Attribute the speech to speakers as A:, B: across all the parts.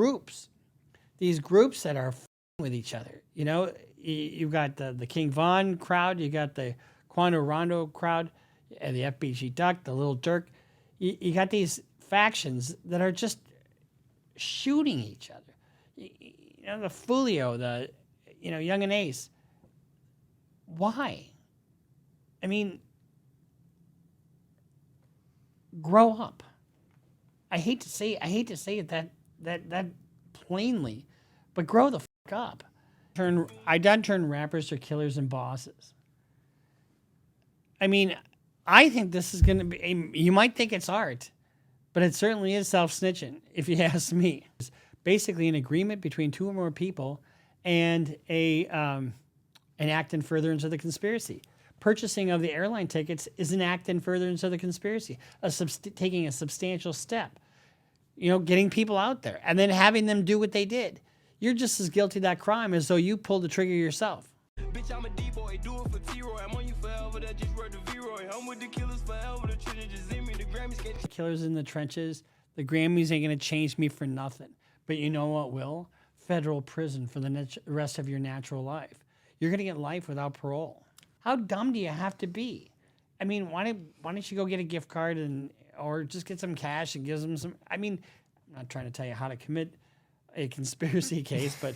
A: groups. These groups that are with each other. You know, you've got the King Von crowd, you got the Quando Rondo crowd, and the FBG Duck, the Little Durk. You got these factions that are just shooting each other. You know, the Fulio, the Young and Ace. Why? I mean, grow up. I hate to say it that plainly, but grow the fuck up. I done turn rappers to killers and bosses. I mean, I think this is going to be. You might think it's art, but it certainly is self-snitching, if you ask me. It's basically an agreement between two or more people, and an act in furtherance of the conspiracy. Purchasing of the airline tickets is an act in furtherance of the conspiracy, taking a substantial step. You know, getting people out there and then having them do what they did. You're just as guilty of that crime as though you pulled the trigger yourself. Bitch, I'm a D-boy, do it for T-Roy. I'm on you forever, that just wrote the V-Roy. I'm with the killers forever, the trenches just in me, the Grammys get... Killers in the trenches, the Grammys ain't gonna change me for nothing. But you know what will? Federal prison for the rest of your natural life. You're gonna get life without parole. How dumb do you have to be? I mean, why don't you go get a gift card or just get some cash and give them some... I mean, I'm not trying to tell you how to commit a conspiracy case, but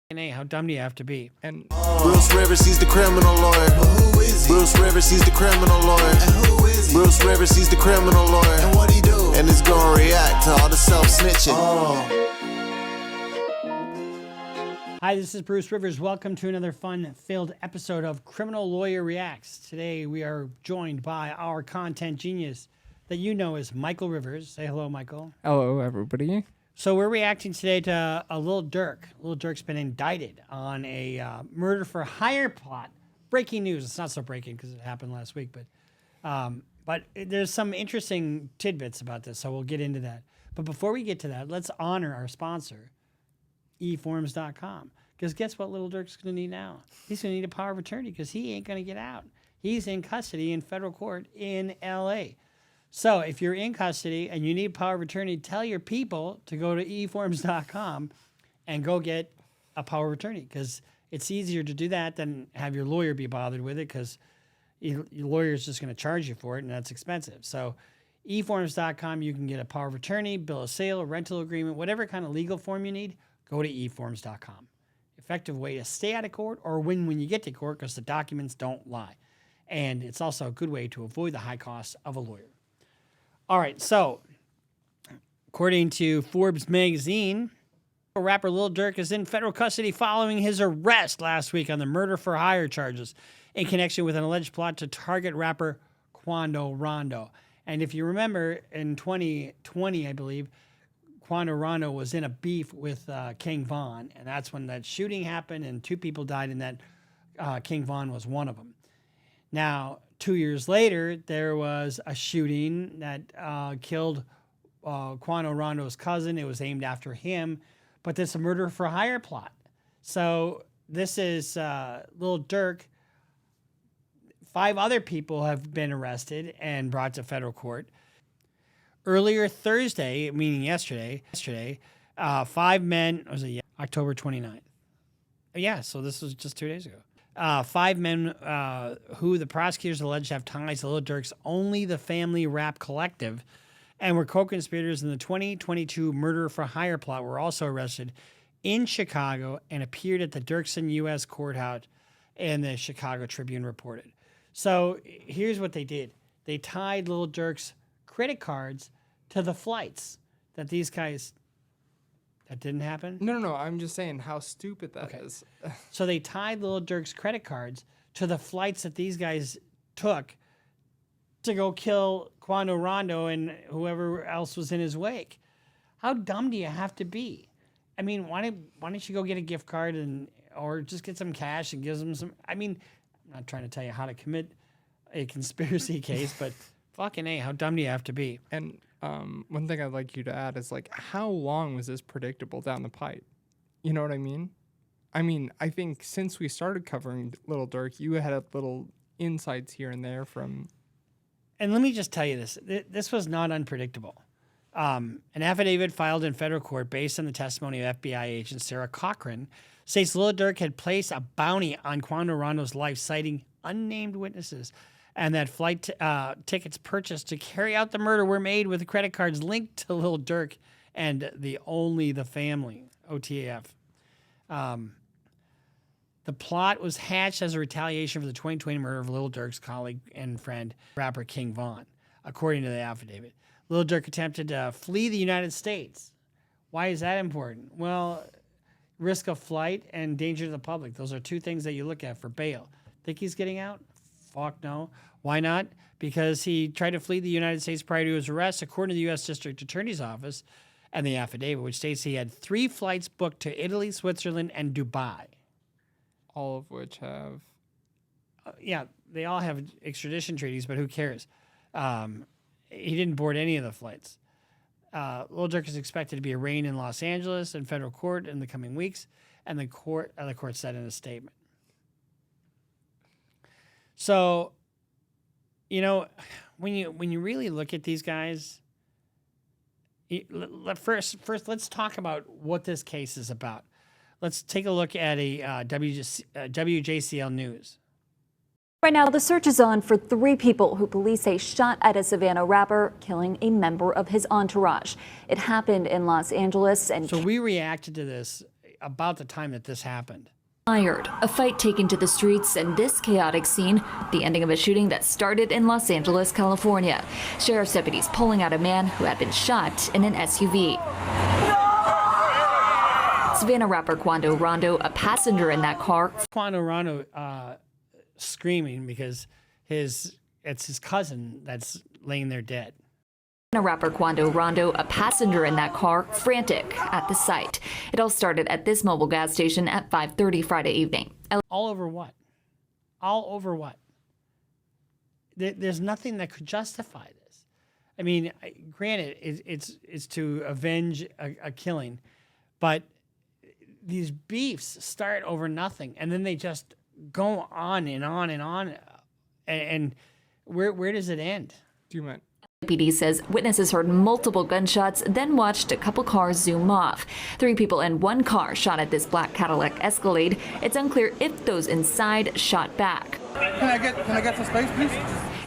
A: hey, how dumb do you have to be? And
B: Bruce Rivers, he's the criminal lawyer. Well, who is he? Bruce Rivers, he's the criminal lawyer. And who is he? Bruce Rivers, he's the criminal lawyer. And what he do? And he's gonna react to all the self-snitching.
A: Hi, this is Bruce Rivers. Welcome to another fun-filled episode of Criminal Lawyer Reacts. Today we are joined by our content genius that you know as Michael Rivers. Say hello, Michael.
C: Hello, everybody.
A: So we're reacting today to a Little Durk. Little Durk's been indicted on a murder for hire plot. Breaking news. It's not so breaking because it happened last week, but there's some interesting tidbits about this, so we'll get into that. But before we get to that, let's honor our sponsor, eForms.com. Because guess what Little Durk's going to need now? He's going to need a power of attorney because he ain't going to get out. He's in custody in federal court in L.A. So if you're in custody and you need power of attorney, tell your people to go to eForms.com and go get a power of attorney, because it's easier to do that than have your lawyer be bothered with it, because your lawyer is just going to charge you for it, and that's expensive. So eForms.com, you can get a power of attorney, bill of sale, rental agreement, whatever kind of legal form you need, go to eForms.com. Effective way to stay out of court or win when you get to court, because the documents don't lie. And it's also a good way to avoid the high cost of a lawyer. All right, so according to Forbes magazine, rapper Lil Durk is in federal custody following his arrest last week on the murder for hire charges in connection with an alleged plot to target rapper Quando Rondo. And if you remember, in 2020, I believe, Quando Rondo was in a beef with King Von, and that's when that shooting happened and two people died, and that King Von was one of them. Now, 2 years later, there was a shooting that killed Quando Rondo's cousin. It was aimed after him, but this is a murder for hire plot. So this is Lil Durk. 5 other people have been arrested and brought to federal court. Earlier Thursday, meaning yesterday, 5 men, was it October 29th? Yeah, so this was just 2 days ago. 5 men who the prosecutors alleged have ties to Lil Durk's Only the Family rap collective and were co-conspirators in the 2022 murder for hire plot were also arrested in Chicago and appeared at the Durkson U.S. courthouse, and the Chicago Tribune reported. So here's what they did. They tied Lil Durk's credit cards to the flights that these guys... That didn't happen?
C: No. I'm just saying how stupid that is.
A: So they tied Lil Durk's credit cards to the flights that these guys took to go kill Quando Rondo and whoever else was in his wake. How dumb do you have to be? I mean, why don't you go get a gift card or just get some cash and give them some... I mean, I'm not trying to tell you how to commit a conspiracy case, but fucking A, how dumb do you have to be?
C: And one thing I'd like you to add is, like, how long was this predictable down the pipe? You know what I mean? I think since we started covering Little Durk, you had little insights here and there from...
A: And let me just tell you this. This was not unpredictable. An affidavit filed in federal court based on the testimony of FBI agent Sarah Cochran states Lil Durk had placed a bounty on Quando Rondo's life, citing unnamed witnesses, and that flight tickets purchased to carry out the murder were made with credit cards linked to Lil Durk and the family, OTAF. The plot was hatched as a retaliation for the 2020 murder of Lil Durk's colleague and friend, rapper King Von, according to the affidavit. Lil Durk attempted to flee the United States. Why is that important? Well, risk of flight and danger to the public. Those are two things that you look at for bail. Think he's getting out? Fuck no. Why not? Because he tried to flee the United States prior to his arrest, according to the U.S. District Attorney's Office and the affidavit, which states he had 3 flights booked to Italy, Switzerland, and Dubai.
C: All of which have...
A: Yeah, they all have extradition treaties, but who cares? He didn't board any of the flights. Lil Durk is expected to be arraigned in Los Angeles in federal court in the coming weeks, and the court said in a statement. So, you know, when you really look at these guys, first let's talk about what this case is about. Let's take a look at a WJCL News.
D: Right now, the search is on for 3 people who police say shot at a Savannah rapper, killing a member of his entourage. It happened in Los Angeles and...
A: So we reacted to this about the time that this happened.
D: Fired, a fight taken to the streets, and this chaotic scene, the ending of a shooting that started in Los Angeles, California. Sheriff's deputies pulling out a man who had been shot in an SUV. Savannah rapper Quando Rondo, a passenger in that car.
A: Quando Rondo screaming because it's his cousin that's laying there dead.
D: Rapper Quando Rondo, a passenger in that car, frantic at the site. It all started at this mobile gas station at 5:30 Friday evening.
A: All over what? All over what? There's nothing that could justify this. I mean, granted, it's to avenge a killing, but these beefs start over nothing, and then they just go on and on and on. And where does it end?
C: Do you mean?
D: PD says witnesses heard multiple gunshots, then watched a couple cars zoom off. 3 people in one car shot at this black Cadillac Escalade. It's unclear if those inside shot back.
E: Can I get some space, please?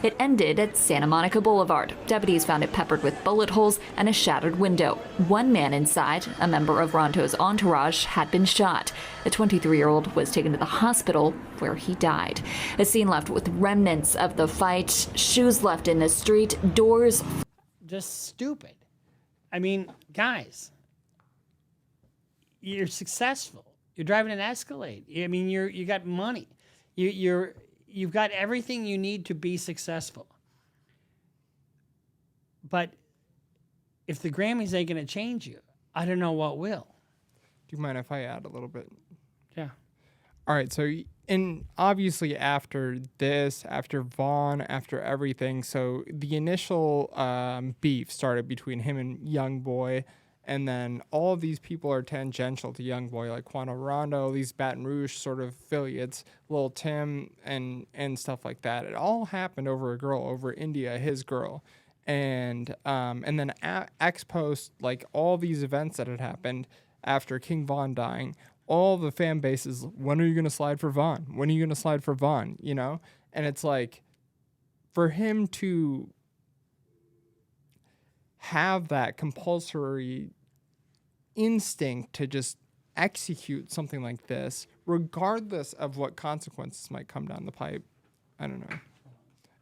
D: It ended at Santa Monica Boulevard. Deputies found it peppered with bullet holes and a shattered window. One man inside, a member of Rondo's entourage, had been shot. The 23-year-old was taken to the hospital where he died. A scene left with remnants of the fight, shoes left in the street, doors.
A: Just stupid. I mean, guys, you're successful. You're driving an Escalade. I mean, you got money. You've got everything you need to be successful. But if the Grammys ain't going to change you, I don't know what will.
C: Do you mind if I add a little bit?
A: Yeah.
C: All right. So, and obviously after this, after Vaughn, after everything, so the initial beef started between him and Youngboy. And then all of these people are tangential to Youngboy, like Quando Rondo, these Baton Rouge sort of affiliates, Lil Tim, and stuff like that. It all happened over a girl, over India, his girl. And then X post, like all these events that had happened after King Von dying, all the fan bases, when are you going to slide for Von? When are you going to slide for Von? You know? And it's like, for him to have that compulsory instinct to just execute something like this, regardless of what consequences might come down the pipe, I don't know,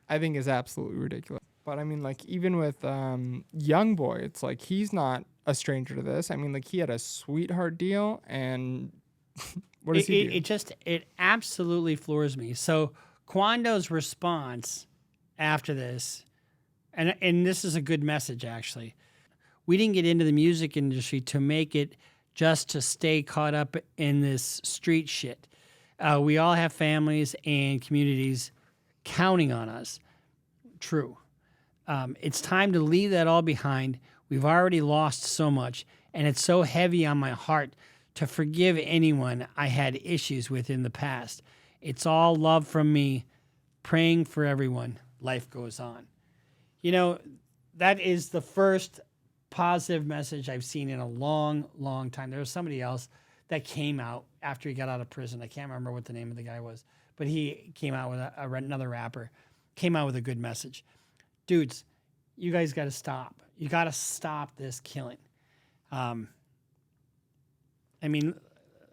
C: I think is absolutely ridiculous. But I mean, like, even with Youngboy, it's like he's not a stranger to this. I mean, like, he had a sweetheart deal, and what does he do?
A: It absolutely floors me. So Quando's response after this, and this is a good message, actually. We didn't get into the music industry to make it just to stay caught up in this street shit. We all have families and communities counting on us. True. It's time to leave that all behind. We've already lost so much, and it's so heavy on my heart to forgive anyone I had issues with in the past. It's all love from me, praying for everyone. Life goes on. You know, that is the first positive message I've seen in a long, long time. There was somebody else that came out after he got out of prison. I can't remember what the name of the guy was, but he came out with another rapper, came out with a good message. Dudes, you guys got to stop. You got to stop this killing. I mean,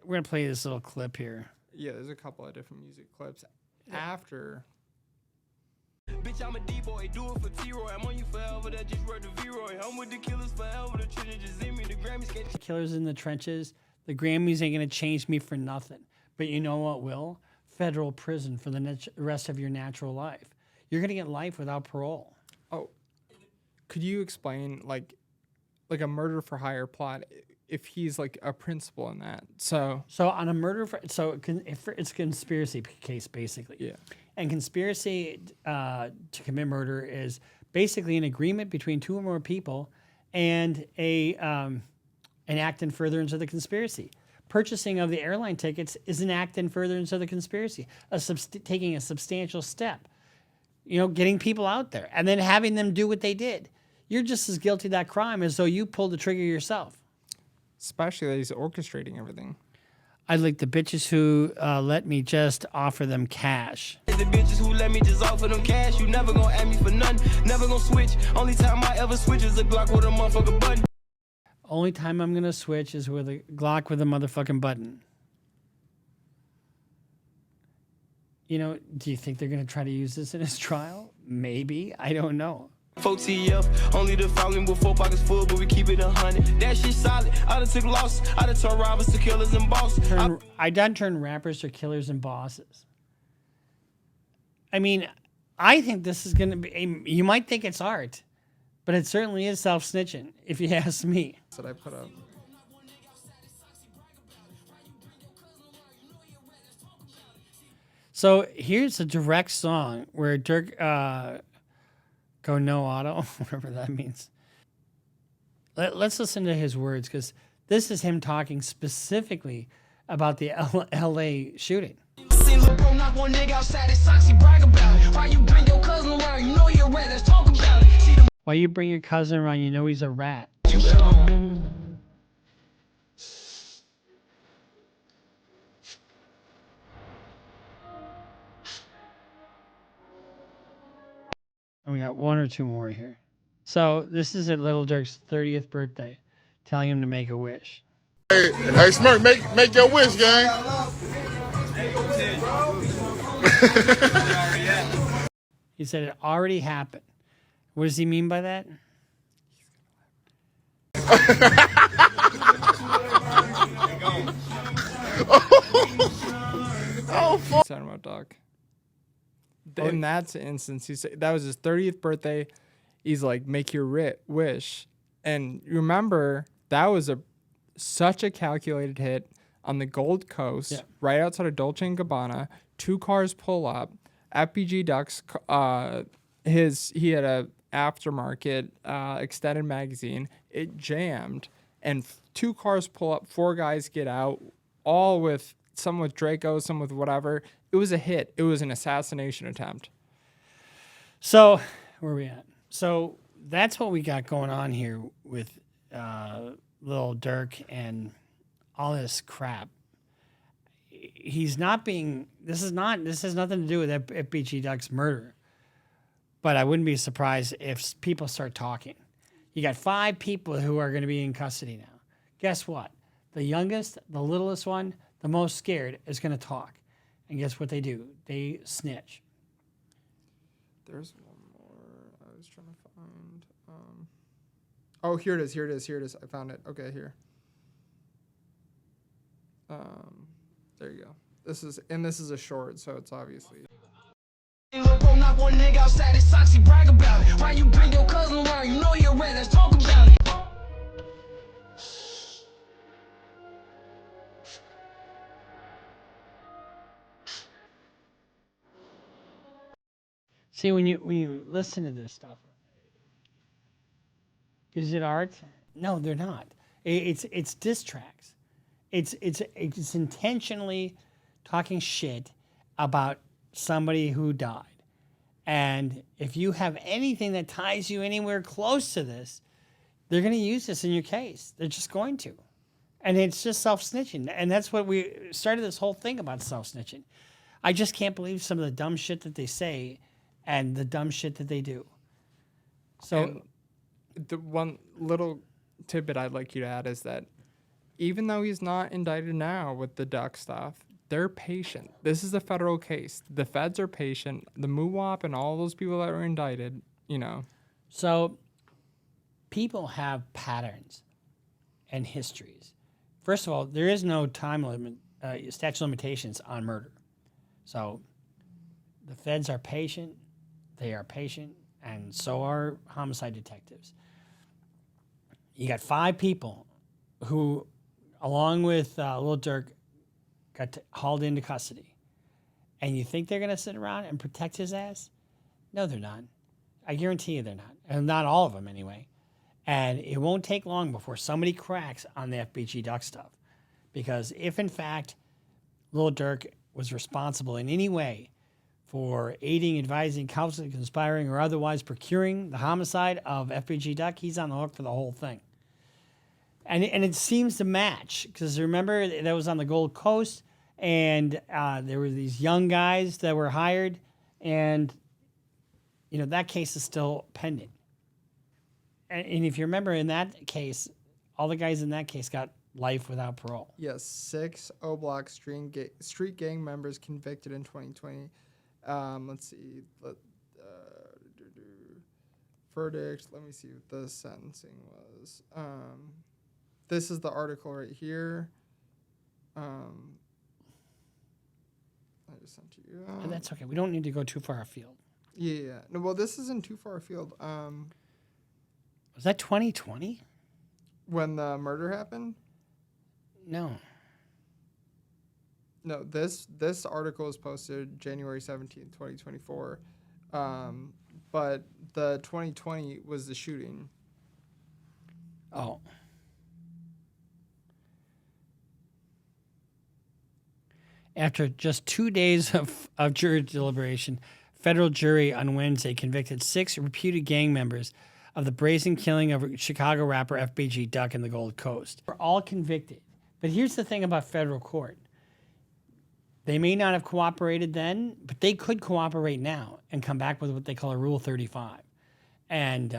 A: we're going to play this little clip here.
C: Yeah, there's a couple of different music clips after.
F: Bitch, I'm a D-boy, do it for T-Roy. I'm on you forever, that just wrote the V-Roy. I'm with the killers forever, the trenches just in me, the Grammys can't.
A: Killers in the trenches. The Grammys ain't going to change me for nothing. But you know what will? Federal prison for the rest of your natural life. You're going to get life without parole.
C: Oh, could you explain like a murder for hire plot if he's like a principal in that? So
A: on a murder, if it's a conspiracy case, basically.
C: Yeah. And
A: conspiracy to commit murder is basically an agreement between two or more people and an act in furtherance of the conspiracy. Purchasing of the airline tickets is an act in furtherance of the conspiracy, taking a substantial step. Getting people out there and then having them do what they did. You're just as guilty of that crime as though you pulled the trigger yourself.
C: Especially that he's orchestrating everything.
A: I like the bitches who let me just offer them cash.
F: The bitches who let me just offer them cash. You never gonna ask me for nothing, never gonna switch. Only time I ever switch is a Glock with a motherfucking button.
A: Only time I'm gonna switch is with a Glock with a motherfucking button. Do you think they're gonna try to use this in his trial? Maybe. I don't know.
F: 4 TF, only the following with 4 pockets full, but we keep it 100. That shit solid. I done took loss. I done turned robbers to killers and bosses.
A: I done turned rappers to killers and bosses. I mean, I think this is gonna be. You might think it's art, but it certainly is self-snitching, if you ask me.
C: That I put up.
A: So here's a direct song where Durk go no auto, whatever that means. Let's listen to his words, because this is him talking specifically about the LA shooting. Why you bring your cousin around, you know he's a rat. And we got one or two more here. So this is at Little Durk's 30th birthday, telling him to make a wish.
G: Hey, Smirk, make your wish, gang.
A: He said it already happened. What does he mean by that?
C: Oh, fuck. Talking about Doc. In that instance, he said that was his 30th birthday. He's like, make your wish. And remember, that was such a calculated hit on the Gold Coast, right outside of Dolce & Gabbana. 2 cars pull up. FBG Ducks, he had a aftermarket extended magazine. It jammed, and 2 cars pull up. 4 guys get out, all with some with Draco, some with whatever. It was a hit. It was an assassination attempt.
A: So where are we at? So that's what we got going on here with Lil Durk and all this crap. He's not being. This has nothing to do with FBG Duck's murder. But I wouldn't be surprised if people start talking. You got 5 people who are going to be in custody now. Guess what? The youngest, the littlest one, the most scared is going to talk. And guess what they do? They snitch.
C: There's one more I was trying to find. Oh, here it is. I found it. Okay, here. There you go. This is a short, so it's obviously.
F: Knock one nigga outside his socks, he brag about it. Why you bring your cousin around? You know you're red, let's talk about it.
A: See, when you listen to this stuff, is it art? No, they're not. It's diss tracks. It's intentionally talking shit about somebody who died. And if you have anything that ties you anywhere close to this, they're going to use this in your case. They're just going to. And it's just self-snitching. And that's what we started this whole thing about, self-snitching. I just can't believe some of the dumb shit that they say and the dumb shit that they do. So
C: And the one little tidbit I'd like you to add is that even though he's not indicted now with the duck stuff, they're patient. This is a federal case. The feds are patient. The MUWAP and all those people that were indicted, you know.
A: So people have patterns and histories. First of all, there is no time limit, statute of limitations on murder. So the feds are patient. They are patient, and so are homicide detectives. You got 5 people who, along with Lil Durk, got hauled into custody. And you think they're going to sit around and protect his ass? No, they're not. I guarantee you they're not. And not all of them, anyway. And it won't take long before somebody cracks on the FBG Duck stuff. Because if, in fact, Lil Durk was responsible in any way for aiding, advising, counseling, conspiring, or otherwise procuring the homicide of FBG Duck, he's on the hook for the whole thing. And it seems to match, because remember, that was on the Gold Coast, and there were these young guys that were hired, and, you know, that case is still pending. And if you remember, in that case, all the guys in that case got life without parole.
C: Yes, 6 O-Block street gang members convicted in 2020. Let's see. Verdict. Let me see what the sentencing was. This is the article right here. I just sent to you.
A: And that's okay. We don't need to go too far afield.
C: Yeah. No, well, this isn't too far afield.
A: Was that 2020?
C: When the murder happened?
A: No.
C: No, this article was posted January 17th, 2024. But the 2020 was the shooting.
A: Oh. After just 2 days of jury deliberation, federal jury on Wednesday convicted 6 reputed gang members of the brazen killing of Chicago rapper FBG Duck in the Gold Coast. They're all convicted. But here's the thing about federal court. They may not have cooperated then, but they could cooperate now and come back with what they call a Rule 35. And,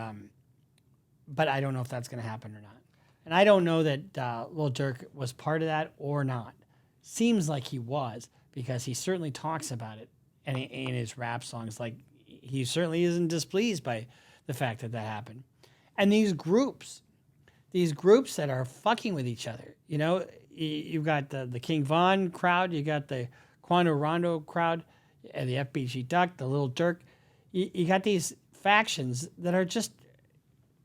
A: but I don't know if that's going to happen or not. And I don't know that Lil Durk was part of that or not. Seems like he was, because he certainly talks about it in his rap songs. Like, he certainly isn't displeased by the fact that happened. And these groups that are fucking with each other, you know, you've got the King Von crowd, you got the Quando Rondo crowd, and the FBG Duck, the Lil Durk. You got these factions that are just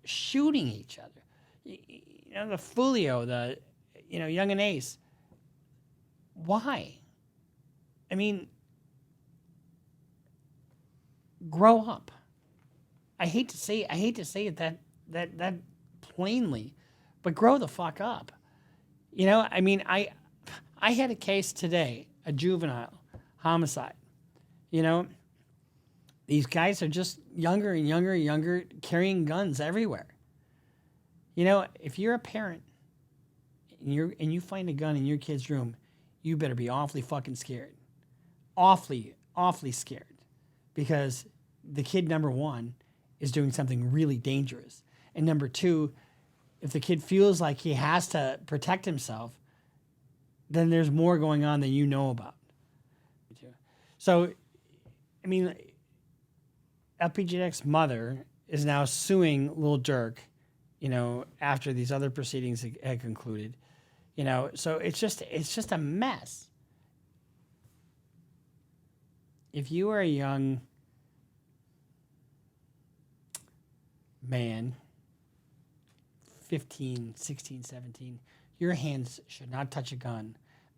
A: shooting each other. You know, the Fulio, the, you know, Young and Ace. Why? I mean, grow up. I hate to say it that plainly, but grow the fuck up. You know, I mean, I had a case today, a juvenile homicide. You know, these guys are just younger and younger and younger, carrying guns everywhere. You know, if you're a parent and you find a gun in your kid's room, you better be awfully fucking scared. Awfully, awfully scared. Because the kid, number one, is doing something really dangerous. And number two, if the kid feels like he has to protect himself, then there's more going on than you know about. So, I mean, FPG's mother is now suing Lil Durk, you know, after these other proceedings had concluded. You know, so it's just a mess. If you are a young man, 15, 16, 17, your hands should not touch a gun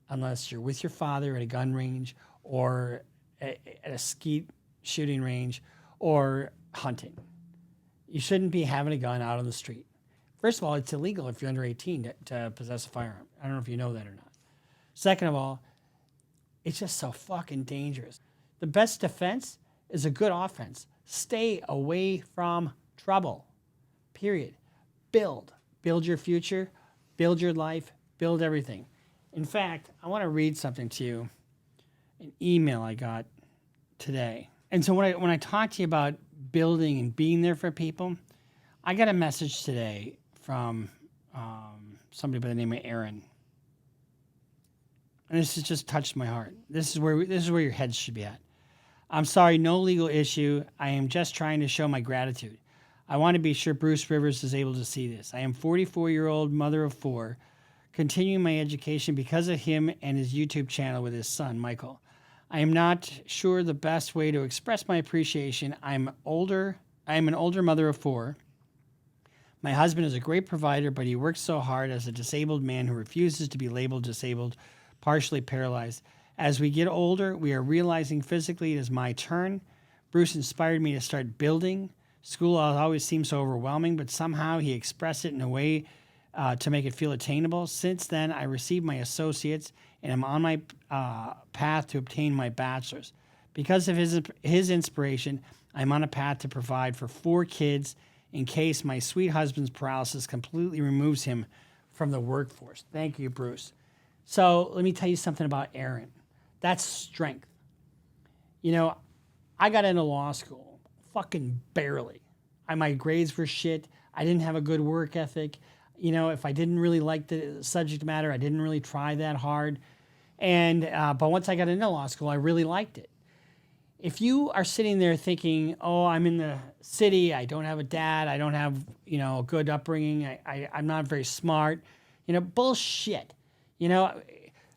A: unless you're with your father at a gun range or at a skeet shooting range or hunting. You shouldn't be having a gun out on the street. First of all, it's illegal if you're under 18 to possess a firearm. I don't know if you know that or not. Second of all, it's just so fucking dangerous. The best defense is a good offense. Stay away from trouble. Period. build your future, build your life, build everything. In fact, I want to read something to you, an email I got today. And so when I talk to you about building and being there for people, I got a message today from somebody by the name of Aaron. And this has just touched my heart. This is where your heads should be at. I'm sorry, no legal issue. I am just trying to show my gratitude. I want to be sure Bruce Rivers is able to see this. I am 44-year-old mother of 4, continuing my education because of him and his YouTube channel with his son, Michael. I am not sure the best way to express my appreciation. I am an older mother of 4. My husband is a great provider, but he works so hard as a disabled man who refuses to be labeled disabled, partially paralyzed. As we get older, we are realizing physically it is my turn. Bruce inspired me to start building. School always seemed so overwhelming, but somehow he expressed it in a way to make it feel attainable. Since then, I received my associates, and I'm on my path to obtain my bachelor's. Because of his inspiration, I'm on a path to provide for 4 kids in case my sweet husband's paralysis completely removes him from the workforce. Thank you, Bruce. So let me tell you something about Aaron. That's strength. You know, I got into law school fucking barely. My grades were shit. I didn't have a good work ethic. You know, if I didn't really like the subject matter, I didn't really try that hard. And but once I got into law school, I really liked it. If you are sitting there thinking, oh, I'm in the city, I don't have a dad, I don't have, you know, a good upbringing, I'm not very smart, you know, bullshit. You know,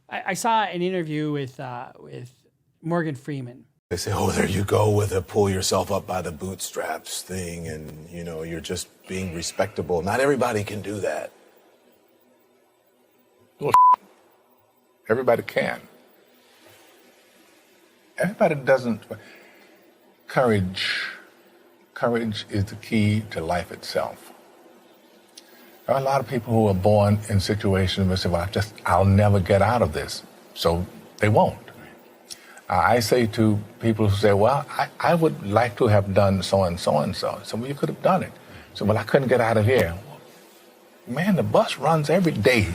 A: I saw an interview with Morgan Freeman.
H: They say, oh, there you go with a pull yourself up by the bootstraps thing, and, you know, you're just being respectable. Not everybody can do that.
I: Well, everybody can. Everybody doesn't. Courage is the key to life itself. There are a lot of people who are born in situations where they say, well, I'll never get out of this. So they won't. I say to people who say, well, I would like to have done so and so and so. So, well, you could have done it. So, well, I couldn't get out of here. Man, the bus runs every day.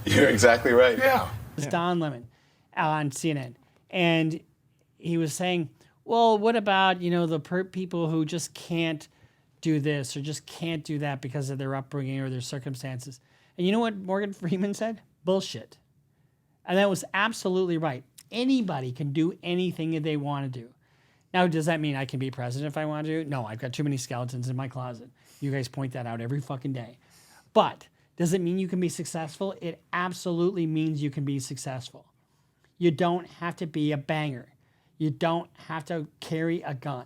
H: You're exactly right.
I: Yeah.
A: It was Don Lemon on CNN. And he was saying, well, what about, you know, the people who just can't do this or just can't do that because of their upbringing or their circumstances? And you know what Morgan Freeman said? Bullshit. And that was absolutely right. Anybody can do anything that they want to do. Now, does that mean I can be president if I want to? No, I've got too many skeletons in my closet. You guys point that out every fucking day. But does it mean you can be successful? It absolutely means you can be successful. You don't have to be a banger. You don't have to carry a gun.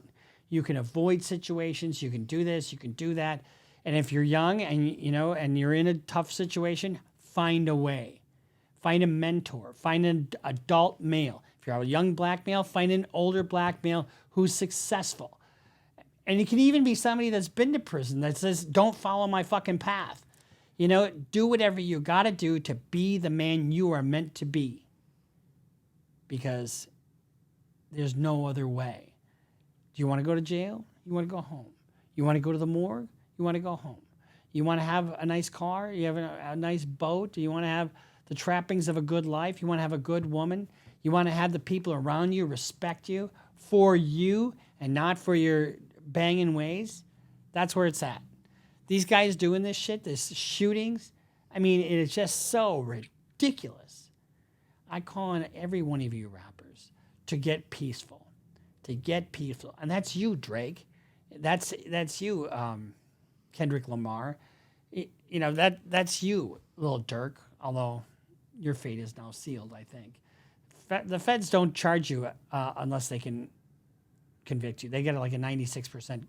A: You can avoid situations. You can do this. You can do that. And if you're young and you know and you're in a tough situation, find a way. Find a mentor. Find an adult male. If you're a young black male, find an older black male who's successful. And it can even be somebody that's been to prison that says, don't follow my fucking path. You know, do whatever you got to do to be the man you are meant to be. Because there's no other way. Do you want to go to jail? You want to go home. You want to go to the morgue? You want to go home. You want to have a nice car? You have a nice boat? Do you want to have the trappings of a good life? You want to have a good woman? You want to have the people around you respect you for you and not for your banging ways? That's where it's at. These guys doing this shit, this shootings, I mean, it is just so ridiculous. I call on every one of you rappers to get peaceful. And that's you, Drake. That's you, Kendrick Lamar. You know, that's you, little Durk, although your fate is now sealed, I think. The feds don't charge you unless they can convict you. They get like a 96%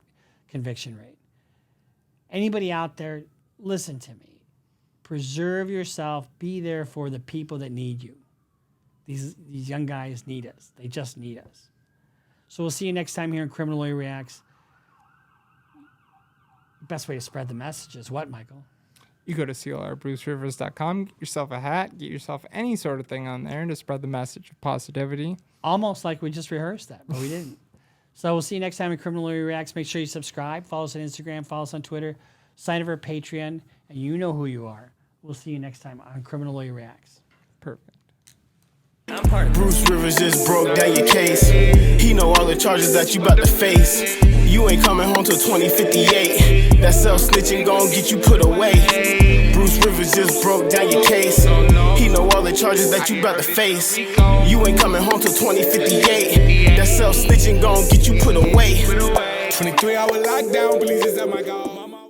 A: conviction rate. Anybody out there, listen to me. Preserve yourself. Be there for the people that need you. These young guys need us. They just need us. So we'll see you next time here on Criminal Lawyer Reacts. Best way to spread the message is what, Michael?
C: You go to CLRBruceRivers.com, get yourself a hat, get yourself any sort of thing on there to spread the message of positivity.
A: Almost like we just rehearsed that, but we didn't. So we'll see you next time in Criminal Lawyer Reacts. Make sure you subscribe. Follow us on Instagram. Follow us on Twitter. Sign up for Patreon. And you know who you are. We'll see you next time on Criminal Lawyer Reacts.
C: Perfect.
F: Bruce Rivers just broke down your case. He know all the charges that you about to face. You ain't coming home till 2058. That self-snitching gon' get you put away. Bruce Rivers just broke down your case. He know all the charges that you about to face. You ain't coming home till 2058. That self-snitching gon' get you put away.
J: 23-hour lockdown, police is at my call.